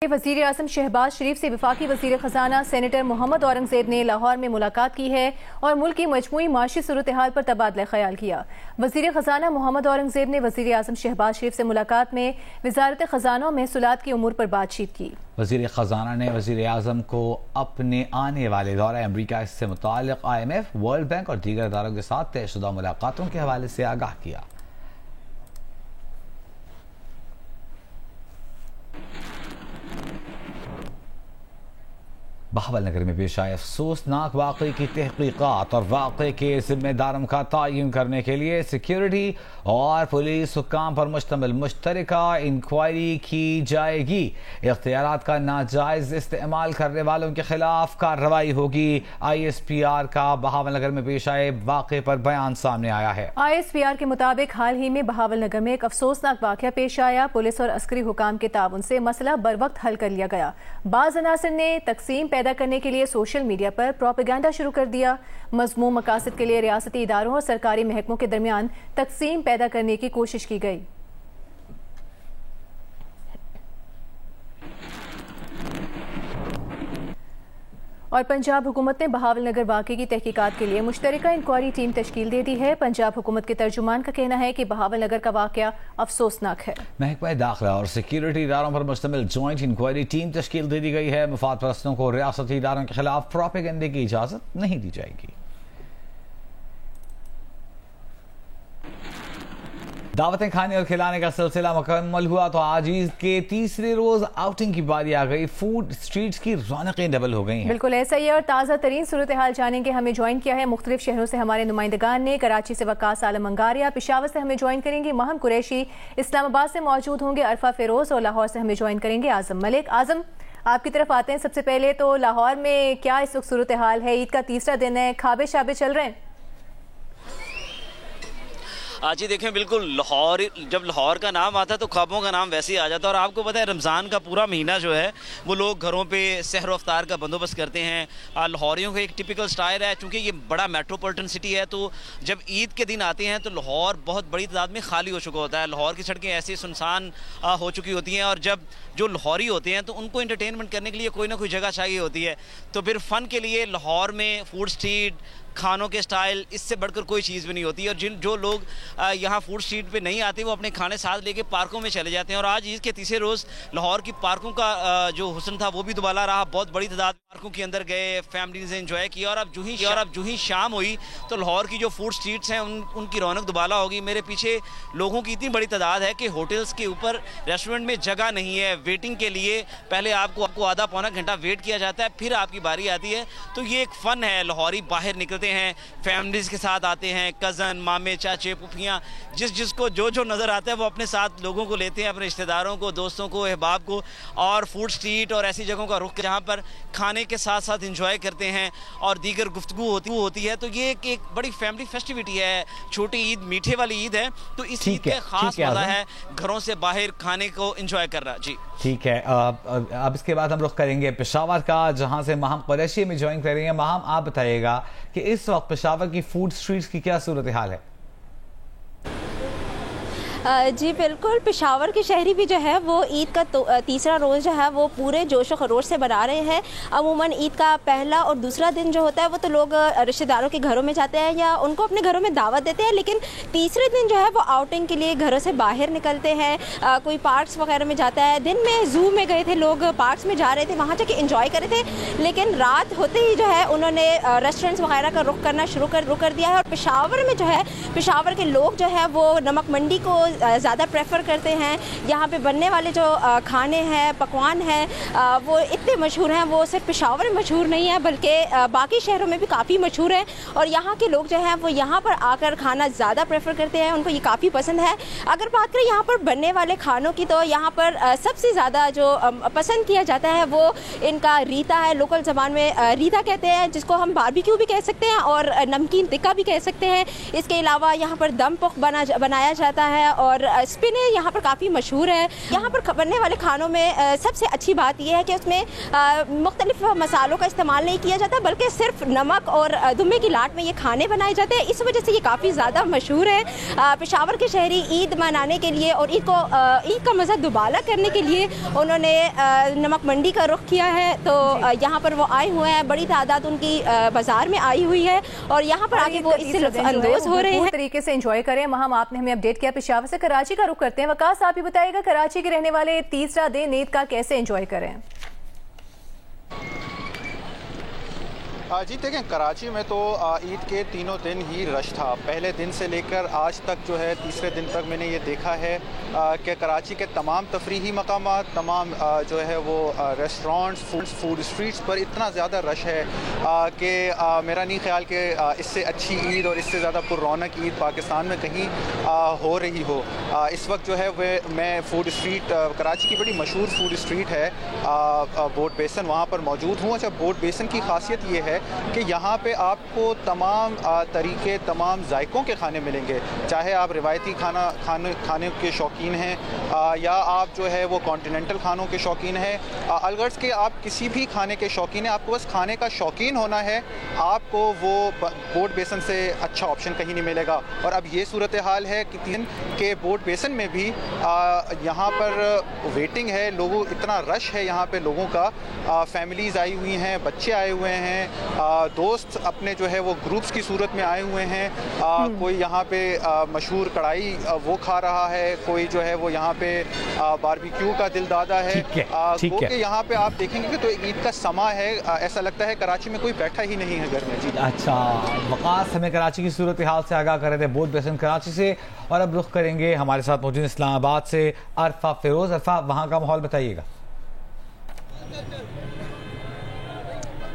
वज़ीर आज़म शहबाज शरीफ से वफाकी वज़ीर ख़ज़ाना सेनेटर मोहम्मद औरंगज़ेब ने लाहौर में मुलाकात की है और मुल्क की मजमूई माशी सूरत हाल पर तबादला ख्याल किया। वज़ीर ख़ज़ाना मोहम्मद औरंगज़ेब ने वज़ीर आज़म शहबाज शरीफ से मुलाकात में वज़ारत ख़ज़ाना और महसूलात की उमूर पर बातचीत की। वज़ीर ख़ज़ाना ने वज़ीर आज़म को अपने आने वाले दौरे अमरीका से मुताल्लिक़ IMF, वर्ल्ड बैंक और दीगर इदारों के साथ तयशुदा मुलाकातों के हवाले से आगाह किया। बहावलनगर में पेश आए अफसोसनाक वाक़े की तहक़ीक़ात और वाक़े के ज़िम्मेदारों का तयन करने के लिए सिक्योरिटी और पुलिस हुक्काम पर मुश्तमिल मुश्तरका इंक्वायरी की जाएगी। इख्तियारात का नाजायज़ इस्तेमाल करने वालों के खिलाफ कार्रवाई होगी। ISPR का बहावलनगर में पेश आए वाक़े पर बयान सामने आया है। ISPR के मुताबिक हाल ही में बहावलनगर में एक अफसोसनाक वाक़या पेश आया। पुलिस और अस्करी हुकाम के ताउन से मसला बर वक्त हल कर लिया गया। बाज़ अनासर ने तकसीम पैदा करने के लिए सोशल मीडिया पर प्रोपेगेंडा शुरू कर दिया। मज़मूम मकासद के लिए रियासती इदारों और सरकारी महकमों के दरमियान तकसीम पैदा करने की कोशिश की गई। और पंजाब हुकूमत ने बहावलनगर वाक़े की तहकीकात के लिए मुश्तरका इंक्वायरी टीम तश्कील दे दी है। पंजाब हुकूमत के तर्जुमान का कहना है कि बहावलनगर का वाक़या अफसोसनाक है। महकमा दाखिला और सिक्योरिटी इदारों पर मुश्तमिल जॉइंट इंक्वायरी टीम तश्कील दे दी गई है। मुफाद परस्तों को रियासती इदारों के खिलाफ प्रोपेगेंडे की इजाज़त नहीं दी जाएगी। दावतें खाने और खिलाने का सिलसिला मुकम्मल हुआ तो आज ईद के तीसरे रोज आउटिंग की बारी आ गई। फूड स्ट्रीट्स की रौनकें डबल हो गई हैं। बिल्कुल ऐसा ही है और ताज़ा तरीन सूरत हाल जानेंगे। हमें ज्वाइन किया है मुख्तलिफ शहरों से हमारे नुमाइंदगान ने। कराची से वकास आलम अंगारिया, पेशावर से हमें ज्वाइन करेंगे महम कुरैशी, इस्लामाबाद से मौजूद होंगे अरफा फिरोज और लाहौर से हमें ज्वाइन करेंगे आजम मलिक। आजम, आपकी तरफ आते हैं। सबसे पहले तो लाहौर में क्या इस वक्त सूरत हाल है? ईद का तीसरा दिन है, खाबे शाबे चल रहे हैं? जी देखें, बिल्कुल लाहौर, जब लाहौर का नाम आता है तो ख्वाबों का नाम वैसे ही आ जाता है। और आपको पता है रमज़ान का पूरा महीना जो है वो लोग घरों पे सहर अफ्तार का बंदोबस्त करते हैं। लाहौरियों का एक टिपिकल स्टाइल है, चूँकि ये बड़ा मेट्रोपॉलिटन सिटी है तो जब ईद के दिन आते हैं तो लाहौर बहुत बड़ी तादाद में खाली हो चुका होता है। लाहौर की सड़कें ऐसी सुनसान हो चुकी होती हैं और जब जो लाहौरी होते हैं तो उनको इंटरटेनमेंट करने के लिए कोई ना कोई जगह चाहिए होती है। तो फिर फ़न के लिए लाहौर में फूड स्ट्रीट, खानों के स्टाइल, इससे बढ़कर कोई चीज़ भी नहीं होती है। और जो लोग यहाँ फूड स्ट्रीट पे नहीं आते वो अपने खाने साथ लेके पार्कों में चले जाते हैं। और आज ईद के तीसरे रोज़ लाहौर की पार्कों का जो हुस्न था वो भी दुबाला रहा। बहुत बड़ी तादाद पार्कों के अंदर गए, फैमिलीज ने एंजॉय किया। और अब जो ही शाम हुई तो लाहौर की जो फूड स्ट्रीट्स हैं उनकी रौनक दुबाला होगी। मेरे पीछे लोगों की इतनी बड़ी तादाद है कि होटल्स के ऊपर रेस्टोरेंट में जगह नहीं है वेटिंग के लिए। पहले आपको आधा पौना घंटा वेट किया जाता है, फिर आपकी बारी आती है। तो ये एक फ़न है। लाहौरी बाहर निकलते हैं, फैमिलीज के साथ आते हैं, कज़न, मामे, चाचे, पुफियाँ, जिसको जो नज़र आता है वो अपने साथ लोगों को लेते हैं, अपने रिश्तेदारों को, दोस्तों को, अहबाब को। और फूड स्ट्रीट और ऐसी जगहों का रुख जहाँ पर खाने के साथ साथ इंजॉय करते हैं और दीगर गुफ्तगू होती है। तो ये एक बड़ी फैमिली फेस्टिविटी है। छोटी ईद, मीठे वाली ईद है, तो इस ईद का खास मज़ा है घरों से बाहर खाने को इंजॉय करना। जी ठीक है। अब इसके बाद हम रुख करेंगे पेशावर का, जहां से महम कुरैशी में ज्वाइन करेंगे। महम, आप बताइएगा कि इस वक्त पेशावर की फूड स्ट्रीट्स की क्या सूरत हाल है? जी बिल्कुल, पेशावर के शहरी भी जो है वो ईद का तीसरा रोज़ जो है वो पूरे जोश व खरोश से मना रहे हैं। अमूमन ईद का पहला और दूसरा दिन जो होता है वो तो लोग रिश्तेदारों के घरों में जाते हैं या उनको अपने घरों में दावत देते हैं, लेकिन तीसरे दिन जो है वो आउटिंग के लिए घरों से बाहर निकलते हैं। कोई पार्क्स वगैरह में जाता है। दिन में ज़ू में गए थे लोग, पार्क्स में जा रहे थे, वहाँ जाके इंजॉय कर रहे थे, लेकिन रात होते ही जो है उन्होंने रेस्टोरेंट्स वगैरह का रुख करना शुरू कर दिया है। और पेशावर में जो है, पेशावर के लोग जो है वो नमक मंडी को ज़्यादा प्रेफर करते हैं। यहाँ पे बनने वाले जो खाने हैं, पकवान हैं, वो इतने मशहूर हैं। वो सिर्फ पेशावर में मशहूर नहीं है बल्कि बाकी शहरों में भी काफ़ी मशहूर हैं। और यहाँ के लोग जो हैं वो यहाँ पर आकर खाना ज़्यादा प्रेफर करते हैं, उनको ये काफ़ी पसंद है। अगर बात करें यहाँ पर बनने वाले खानों की तो यहाँ पर सबसे ज़्यादा जो पसंद किया जाता है वो इनका रीता है। लोकल ज़बान में रीता कहते हैं, जिसको हम बारबेक्यू भी कह सकते हैं और नमकीन टिक्का भी कह सकते हैं। इसके अलावा यहाँ पर दम पुख्त बनाया जाता है और स्पिन यहाँ पर काफ़ी मशहूर है। यहाँ पर बनने वाले खानों में सबसे अच्छी बात यह है कि उसमें मुख्तलिफ मसालों का इस्तेमाल नहीं किया जाता, बल्कि सिर्फ नमक और दुम्बे की लाट में ये खाने बनाए जाते हैं। इस वजह से ये काफ़ी ज़्यादा मशहूर है। पेशावर के शहरी ईद मनाने के लिए और ईद का मज़ा दुबाला करने के लिए उन्होंने नमक मंडी का रुख किया है। तो यहाँ पर वो आए हुए हैं, बड़ी तादाद उनकी बाजार में आई हुई है और यहाँ पर आके वो इससे लुत्फ़अंदोज़ हो रहे हैं। तरीके से एंजॉय करें। महम, आपने हमें अपडेट किया। पेशावर से कराची का रुख करते हैं। वकास, आप ही बताइएगा, कराची के रहने वाले तीसरा दिन ईद का कैसे एंजॉय करें? जी देखें, कराची में तो ईद के तीनों दिन ही रश था। पहले दिन से लेकर आज तक जो है तीसरे दिन तक मैंने ये देखा है कि कराची के तमाम तफरीही मकामात, तमाम जो है वो रेस्टोरेंट्स, फूड स्ट्रीट्स पर इतना ज़्यादा रश है कि मेरा नहीं ख्याल कि इससे अच्छी ईद और इससे ज़्यादा पुररौनक ईद पाकिस्तान में कहीं हो रही हो। इस वक्त जो है मैं फूड स्ट्रीट, कराची की बड़ी मशहूर फूड स्ट्रीट है बोट बेसन, वहाँ पर मौजूद हूँ। अच्छा, बोट बेसन की खासियत ये है कि यहाँ पे आपको तमाम तरीके, तमाम जायकों के खाने मिलेंगे, चाहे आप रिवायती खाने के शौकीन हैं या आप जो है वो कॉन्टिनेंटल खानों के शौकीन हैं। अलगर्ज के आप किसी भी खाने के शौकीन हैं, आपको बस खाने का शौकीन होना है, आपको वो बोट बेसन से अच्छा ऑप्शन कहीं नहीं मिलेगा। और अब ये सूरत हाल है कि तीन के बोट बेसन में भी यहाँ पर वेटिंग है, लोगों, इतना रश है यहाँ पे लोगों का। फैमिलीज़ आई हुई हैं, बच्चे आए हुए हैं, दोस्त अपने जो है वो ग्रुप्स की सूरत में आए हुए हैं। कोई यहाँ पे मशहूर कढ़ाई वो खा रहा है, कोई जो है वो यहाँ पे बारबेक्यू का दिलदादा है। ठीक है। यहाँ पे आप देखेंगे कि तो ईद का समा है, ऐसा लगता है कराची में कोई बैठा ही नहीं है घर में। जी अच्छा, वकास हमें कराची की सूरत हाल से आगाह कर रहे थे बोट बेसन कराची से। और अब रुख करेंगे हमारे साथ मौजूद इस्लामाबाद से अरफा फिरोज। अरफा, वहाँ का माहौल बताइएगा।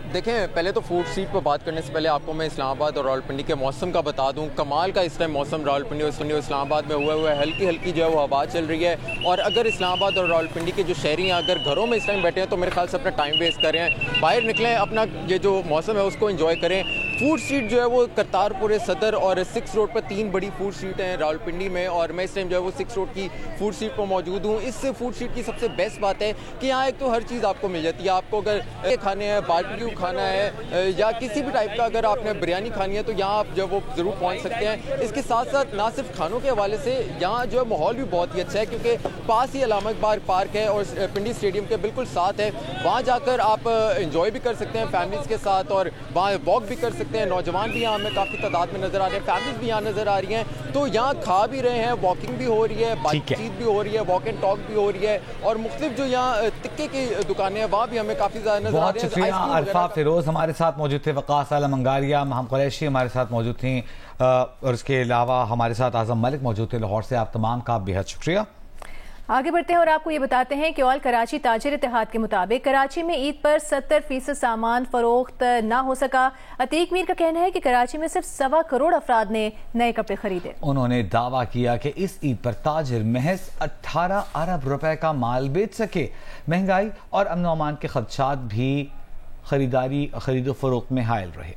देखें, पहले तो फूड स्ट्रीट पर बात करने से पहले आपको मैं इस्लामाबाद और रावलपिंडी के मौसम का बता दूं। कमाल का इस टाइम मौसम रावलपिंडी और इस्लामाबाद में हुआ है। हल्की हल्की जो है वो हवा चल रही है। और अगर इस्लामाबाद और रावलपिंडी के जो शहरी हैं अगर घरों में इस टाइम बैठे हैं तो मेरे ख्याल से अपना टाइम वेस्ट कर रहे हैं, बाहर निकलें, अपना ये जो मौसम है उसको एंजॉय करें। फूड स्ट्रीट जो है वो करतारपुर सदर और 6 रोड पर 3 बड़ी फूड स्ट्रीट हैं रावलपिंडी में, और मैं इस टाइम जो है वो 6 रोड की फूड स्ट्रीट पर मौजूद हूँ। इस फूड स्ट्रीट की सबसे बेस्ट बात है कि यहाँ एक तो हर चीज़ आपको मिल जाती है। आपको अगर खाने हैं, बारबेक्यू खाना है या किसी भी टाइप का अगर आपने बिरयानी खानी है तो यहाँ आप जो वो ज़रूर पहुँच सकते हैं। इसके साथ साथ ना सिर्फ खानों के हवाले से यहाँ जो है माहौल भी बहुत ही अच्छा है, क्योंकि पास ही अलामा इकबाल पार्क है और पिंडी स्टेडियम के बिल्कुल साथ है। वहाँ जाकर आप इंजॉय भी कर सकते हैं फैमिलीज़ के साथ और वहाँ वॉक भी कर सकते हैं। नौजवान भी यहाँ हमें काफ़ी तादाद में नज़र आ रहे हैं, फैमिलीज भी यहाँ नज़र आ रही हैं। तो यहाँ खा भी रहे हैं, वॉकिंग भी हो रही है, बातचीत भी हो रही है, वॉक एंड टॉक भी हो रही है, और मुख्तलिफ जो यहाँ टिक्के की दुकानें हैं वहाँ भी हमें काफ़ी ज़्यादा नज़र आ रही है। बहुत शुक्रिया अरफा फिरोज हमारे साथ मौजूद थे। वकास आलम अंगारिया, महम कुरैशी हमारे साथ मौजूद थी और इसके अलावा हमारे साथ आजम मलिक मौजूद थे लाहौर से। आप तमाम का बेहद शुक्रिया। आगे बढ़ते हैं और आपको ये बताते हैं कि ऑल कराची ताजिर इत्तेहाद के मुताबिक कराची में ईद पर 70% सामान फरोख्त ना हो सका। अतीक मीर का कहना है कि कराची में सिर्फ 1.25 करोड़ अफराद ने नए कपड़े खरीदे। उन्होंने दावा किया कि इस ईद पर ताजिर महज 18 अरब रुपए का माल बेच सके। महंगाई और अमन अमान के खदशात भी खरीदो फरोख्त में हायल रहे।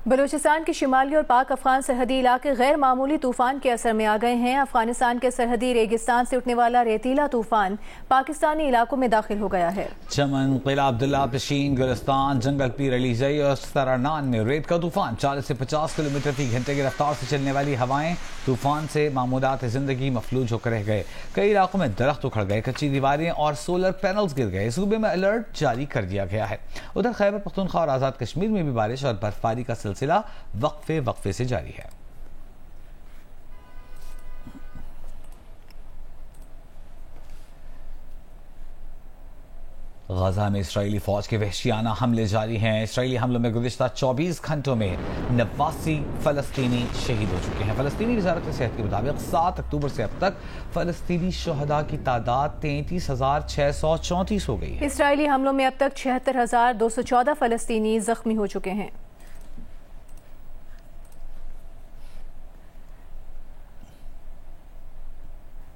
बलूचिस्तान के शिमाली और पाक अफगान सरहदी इलाके गैर मामूली तूफान के असर में आ गए हैं। अफगानिस्तान के सरहदी रेगिस्तान से उठने वाला रेतीला तूफान पाकिस्तानी इलाकों में दाखिल हो गया है। चमन, किला अब्दुल्ला, पशीन, गुलिस्तान, जंगल पीर अली जई और सरानान में रेत का तूफान 40 से 50 किलोमीटर फी घंटे की रफ्तार से चलने वाली हवाएं तूफान से मामूलात जिंदगी मफलूज होकर रह गए। कई इलाकों में दरख्त उखड़ गए, कच्ची दीवारें और सोलर पैनल्स गिर गए। सूबे में अलर्ट जारी कर दिया गया है। उधर खैबर पख्तूनख्वा और आज़ाद कश्मीर में भी बारिश और बर्फबारी का सिलसिला वक्फे से जारी है। गजा में इस्राएली फौज के वहशियाना हमले जारी हैं। इस्राएली हमलों में गुज़िश्ता 24 घंटों में 89 फलस्तीनी शहीद हो चुके हैं। फलस्तीनी वज़ारत सेहत के मुताबिक 7 अक्टूबर से अब तक फलस्तीनी शहदा की तादाद 33,634 हो गई है। इस्राएली हमलों में अब तक 76,214 फलस्तीनी जख्मी हो चुके हैं।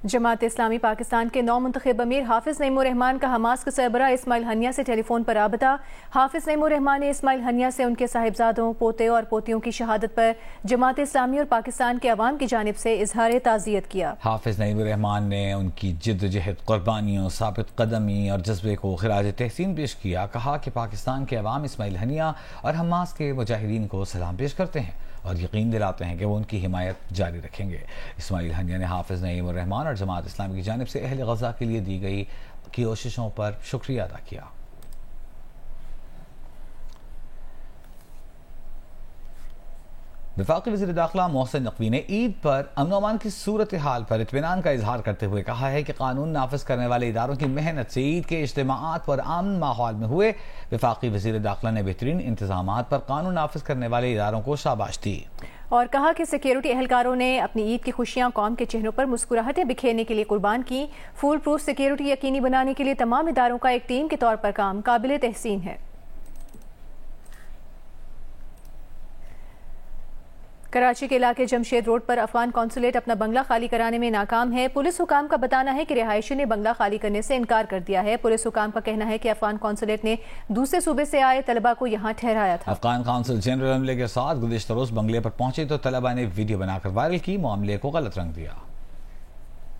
जमात इस्लामी पाकिस्तान के नौ मुंतखब अमीर हाफिज नईमुर रहमान का हमास के सरबरा इस्माइल हनिया से टेलीफोन पर राबता। हाफिज नईमुर रहमान ने इस्माइल हनिया से उनके साहिबजादों, पोते और पोतियों की शहादत पर जमात इस्लामी और पाकिस्तान के अवाम की जानिब से इजहार ताज़ियत किया। हाफिज नईमुर रहमान ने उनकी जिद्दोजहद, कुर्बानियों, साबित कदमी और जज्बे को खिराज तहसीन पेश किया। कहा कि पाकिस्तान के अवाम इस्माइल हनिया और हमास के मुजाहिदीन को सलाम पेश करते हैं और यकीन दिलाते हैं कि वो उनकी हिमायत जारी रखेंगे। इस्माइल हनिया ने हाफिज नईमुर रहमान और जमात इस्लामी की जानिब से अहले गज़ा के लिए दी गई कोशिशों पर शुक्रिया अदा किया। वफाकी वज़ीर दाखिला मोहसिन नकवी ने ईद पर अमन अमान की सूरत हाल पर इत्मीनान का इजहार करते हुए कहा है कि कानून नाफिज करने वाले इदारों की मेहनत से ईद के इज्तिमाआत पर अमन माहौल में हुए। वफाकी वज़ीर दाखिला ने बेहतरीन इंतजामात पर कानून नाफिज करने वाले इदारों को शाबाश दी और कहा कि सिक्योरिटी एहलकारों ने अपनी ईद की खुशियां कौम के चेहरों पर मुस्कुराहटें बिखेरने के लिए कुर्बान की। फूल प्रूफ सिक्योरिटी यकीनी बनाने के लिए तमाम इदारों का एक टीम के तौर पर काम काबिल तहसीन है। कराची के इलाके जमशेद रोड पर अफगान कौंसुलेट अपना बंगला खाली कराने में नाकाम है। पुलिस हुकाम का बताना है कि रिहायशी ने बंगला खाली करने से इनकार कर दिया है। पुलिस हुकाम का कहना है कि अफगान कौंसुलेट ने दूसरे सूबे से आए तलबा को यहाँ ठहराया था। अफगान कौंसल जनरल अमले के साथ गुज़िश्ता रोज बंगले पर पहुंचे तो तलबा ने वीडियो बनाकर वायरल की, मामले को गलत रंग दिया।